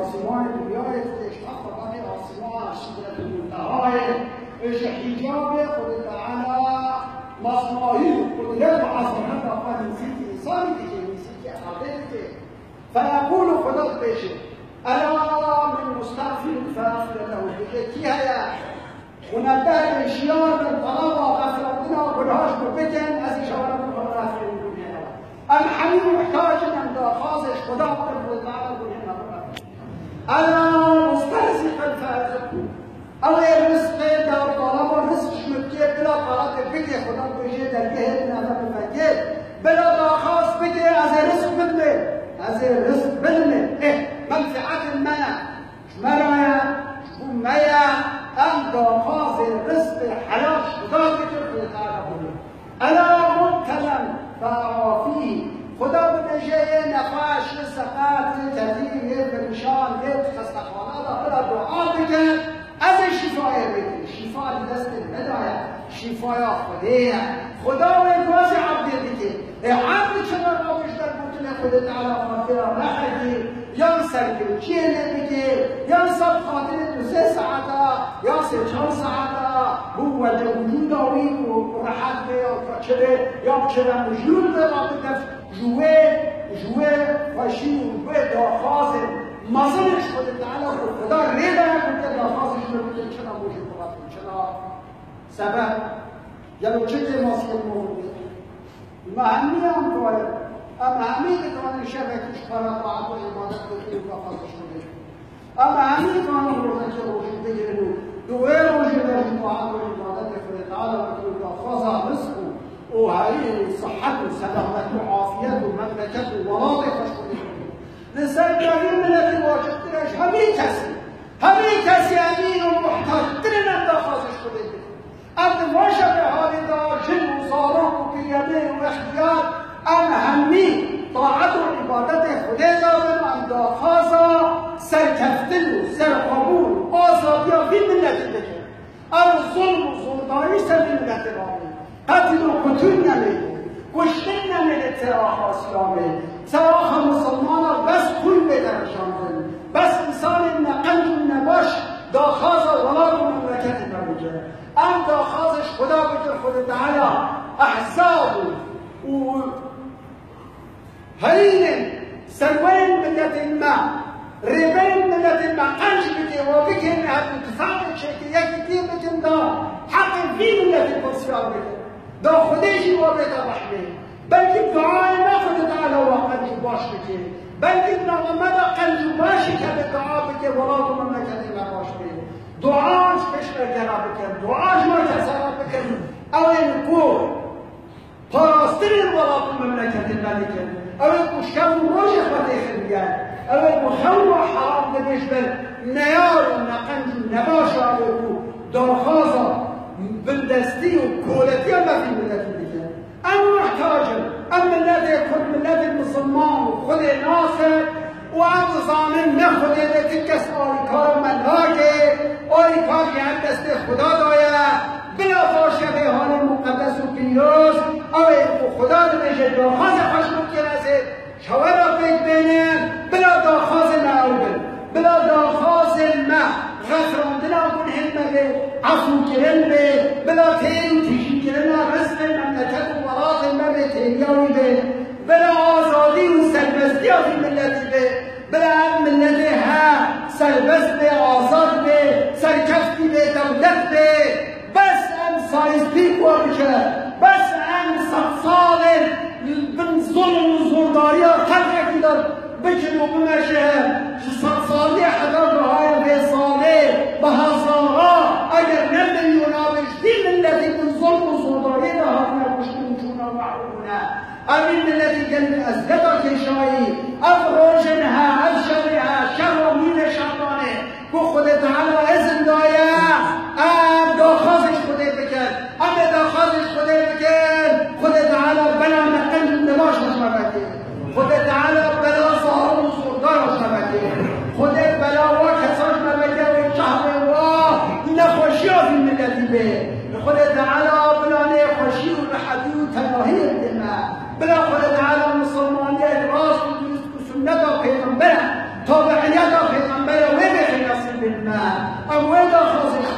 آسمان دنیای خودش فقط آسمان سدرت المنتهای اش حجاب خود تعالی مصنوعی قدرت و عظمت آفر نزدیک انسانی دیگه نزدیک عقیده فیقول خدا بشه الا من مستغفر فاغفر له دیگه کی هست منبه اشیار من طلب و غفرتنا گناهاش رو بکن از اشاره خدا رفت الحمید محتاج من داخازش خدا قدر تعالی گناه الا مسترزقا فارزقه اول رزق در طلب و رزقش مبکه بلا طلب بگه خدا بشه درگه نظر بگه بلا داخاز بگه از رزق بدله از رزق بدله منفعت منع مرا میا ام داخاز رزق حلال خدا بشه تعالی بگه الا مبتلا فعافی خدا بشه نفاش سقاط تدیر پریشان دل خستخانه را دعا بکن از شفای بگیر شفا دست نداید شفای خدایه خدا و گاز عبد دیگه عبد چرا روش در بطن خود تعالی خاطر نخدی یا سرگرچی نمیگه یا سب خاطر 2 ساعته یا 3-4 ساعته هو وجود آوی و راحت به یا چه یا چه وجود به رابطه جوه فاشی و به داخاز مازنش خود تعالی خدا ریده که داخازش رو بگه چرا موجود بودن چرا سبب یا چه ماسکل موجود معنی هم باید اما همین کانون شبکش فرات و عبد عبادت بکنیم و داخازش رو بگه اما همین کانون روزنچه روشید بگیریم دوه روشید بگیریم و عبد عبادت خود تعالی و داخازه رزق و هایی صحت و سلامت و عافیت و مملکت و ولادتش کنیم لسر جاهی ملت واجب درش همین کسی امین و محتاج درن داخازش کنیم اب واشه به حالی دار جن و صالح و قیامه و اختیار ام همی طاعت و عبادت خدا دارم ام داخازا سرکفتن و سرقبول آزادی ها بی ملت بکن ام ظلم و ظلمداری سر بی ملت رامی قتل و قتل نمیده کشتن نمیده تراخ آسیامه تراخ مسلمان ها بس پول بدرشان داریم بس انسان نقل و نباش داخازا ولاد و مملکت نمیده ام داخازش خدا بکر خود تعالی احزاب و هرین سروین ملت ما ربین ملت ما قنج بکه و بکن اتفاق چه که یکی دیر بکن دا حق فی ملت بسیار بکن دا خودشی و بیتا رحمه بلکه دعای ما خود تعالی و قنج باش بکه بلکه نغمه دا قنج باشی که به دعا بکه ولاد و مملکت ما باش بکه دعاش کشور گرا بکن دعاش ما کسرا بکن اول کو پاراسترین ولاد و مملکت الملکه اول کشکم روش خواهی بیاد اول مخلو حرام دبش بل نیار و نقنج و نباش اول کو داخازا بندستی و کولتی هم بفی ملت دیگه اما محتاجم ام ملت خود ملت المسلمان و خود ناصر و ام ظالم نخود یکی کس آریکار ملاکه آریکار که هم دست خدا دایه بلا فاشه به حال مقدس و پیروز اوه خدا دمیشه داخاز خشمت کرسه شوه را فکر بینن بلا داخاز نعوبن بلا داخاز ما غفراندن آگون هلمه به عفو کرن به بلا تین تیشی کرن رزق مملکت و وراد ما به تیریاوی به بلا آزادی و سربستی آفی ملتی به بلا ملت ها سربست به آزاد به سرکفتی به دولت به بس ام سایستی کوا بشه بس ام سال بن ظلم و زورداری ها خلقی دار بکن و بمشه سالی حدار بهای به ساله به هزارها اگر نمیلیونا بشتی ملتی بن ظلم و زورداری ده ها نکشتون چونا محرومونه امین ملتی گل از گدا کشایی اب روشنها اب شبیها شهر و مین شهرانه که خود تعالی ازم دایه اب داخازش خوده بکن اب داخازش خوده بکن خود تعالی بلا نقل نباش مشمکه خود تعالی بلا ظاهر و زوردار مشمکه خود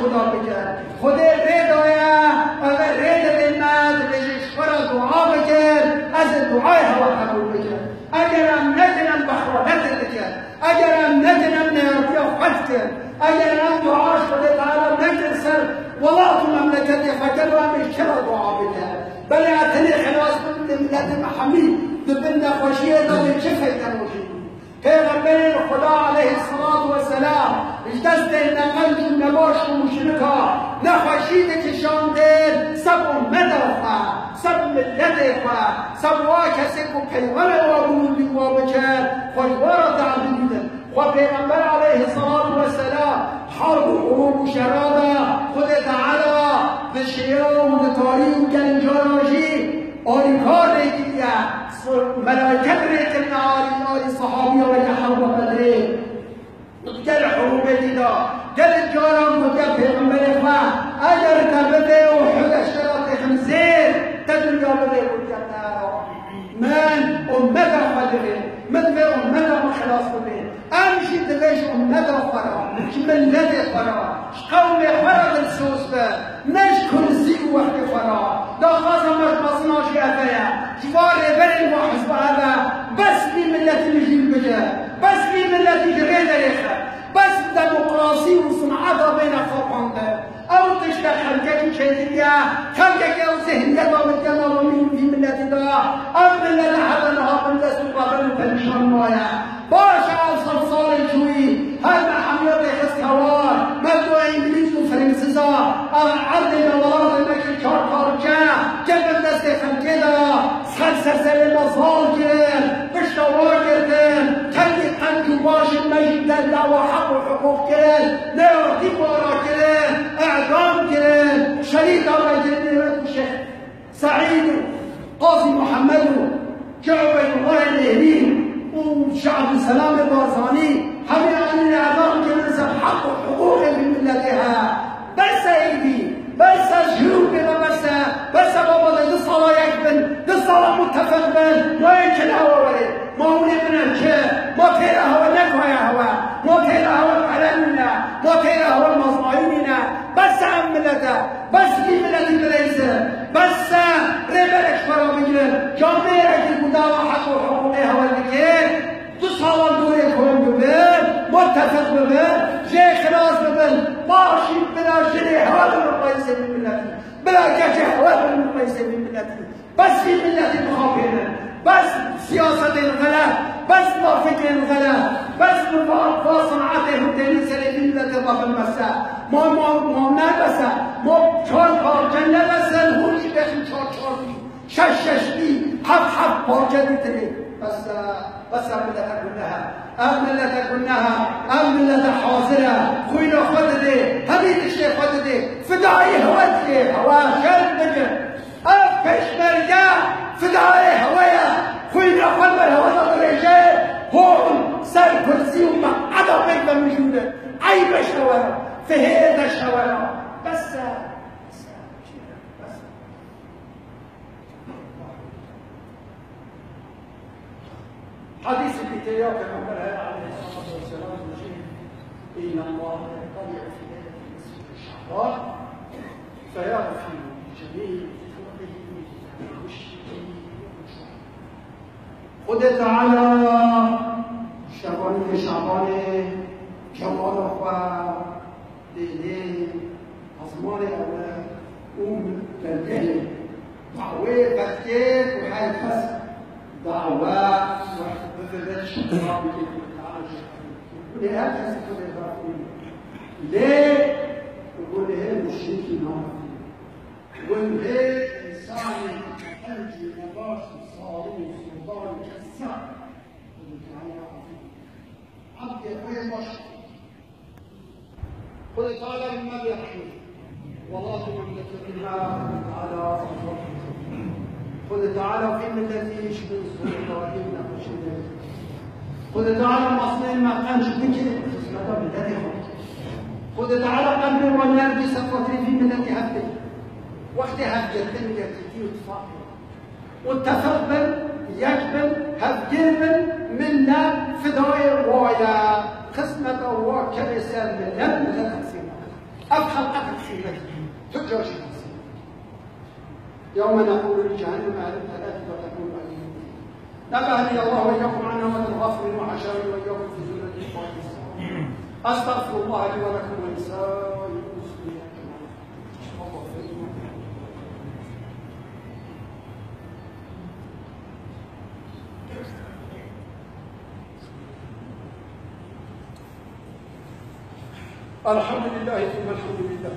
خدا بکن خود ردایا اگر رد بمد بجش خورا دعا بکن از دعای هوا قبول بکن اگرم ندنم بخوانت بکن اگرم ندنم نیاتی خود کن اگرم دعاش خدا تعالی نکرسر ولا تو مملکت فکر و همیش چرا دعا بکن بله اتنی خلاص بکن ملت محمد ببین نخوشی داده چه فیده موشید پیغمبر خدا علیه السلام دست نمنج و نباش و مشرکا نخوشید کشانده سب امت خواه سب ملت خواه سب وا کسی که پیغمبر آبون بیوا بکر خوشوارا تعبیدن و پیغمبر علیه السلام حرب و حروب و شرابه خود تعالی به شیعه و نتاری و گنجاناجی آریکار ریگیه ملائکت ریتن آری صحابی و یحرب بدره گل حروب دیدا گل جاران و گل پیغمبر خواه اگر تبده و حدش را تخمزیر تدنیا بده و جنه من امت خدره من به امت خلاص بده امشي دغش امت خرا ملت خرا قوم خرا السوس به نش كرسي وقت خرا دا خاصه مش مصناشي افيا جوار بين وحزب هذا بس لي ملت الجيل بجا بس لي ملت جري دريخه بس ديمقراطي وصنعتها بين خطانته او تشتغل خلقك شيء خلقك او ذهنيه ومتنا ومن في ملت الله ام ملت هذا نهار من دستور بالشان مايا باشا صلصال شوي هذا حمير يخس كوار مدعو انجليز وفرنسيسا عرض الولاد المكي كار كارجا جبل دست خلقه سلسل مصال كرن بشتوار كرن كلي قنك باش المجد لله وحق وحقوق كرن نيوتي بارا كرن اعدام كرن شريك الله جنة الشيخ سعيد قاضي محمد شعب الله الهليل وشعب السلام البرزاني حبيب عن الاعدام كنسب حق وحقوق من ملتها بس ايدي بس شروط بس بابا دي الصلاة يكبن دي الصلاة متفق بن لا يمكن هوا ولد ما هو ابن ما تيرا هوا نكوى يا هوا ما تيرا هوا علمنا ما تيرا هوا مصنعيننا بس عم ملتا بس في ملتي بليسة بس ريبالك فرا بجل جامعك القدامى حق وحقوقي هوا الذكير دو صلاة دوري كون ببن متفق ببن جي خلاص ببن ماشي بلا شري حوال المقايسة من ملتي بلا كجي حوال المقايسة من ملتي بس في ملتي مخابرنا بس سياسة الغلاء بس موافقة الغلاء بس مصنعاتهم تنسى لملة ضف المساء ما نبسا ما چال پارچه نبسا هونی بخیم چال ششبی حب پارچه دیتره بس ملت كلها حاضرة خوينا خود ده همین الشيء خود ده فدائي هوات که هوا شرد بجن پشمرگه فدائي هوايا خوينا خود بر هوا درجه هون سر كرسي ومقعدة بيك بمجوده عيب شوارا فهيدا شوارا بس حديث البتيات كما قال عليه الصلاه والسلام ان الله يطلع في ليله نصف شعبان فيرى في جميع خود تعالى شعبان جمال اخوة ليلة أزمان أولا تنتهي دعوة بكير وحي فس دعوة وحبذل الشباب ليه هل تسكت الإبراهيم ليه يقول ليه المشركين وليه إنسان أنجي نباش صارون سلطان كسر عبد يقوي مشرك قل تعالى مما بيحكي والله من تعالى قل تعالى في الذي يشبه سلطان نقشنا قل تعالى مصنع ما كانش بكي اسمه بالذي قل تعالى قبل والنبي سقطري في ملتي هبتي وقت هبجتني يتكي وتفاقي والتفقبل يقبل هبجربل منا فداية وايا قسمة الله كرسال من لم تتحسين أفخم أكل خيمته تجار شخص يوم نقول لجهنم هل امتلأت وتقول أين نبهني الله وإياكم عن نومة الغفر وعشاء وإياكم في ذلة الفائزة أستغفر الله لي ولكم ولسائر المسلمين الحمد لله ثم الحمد لله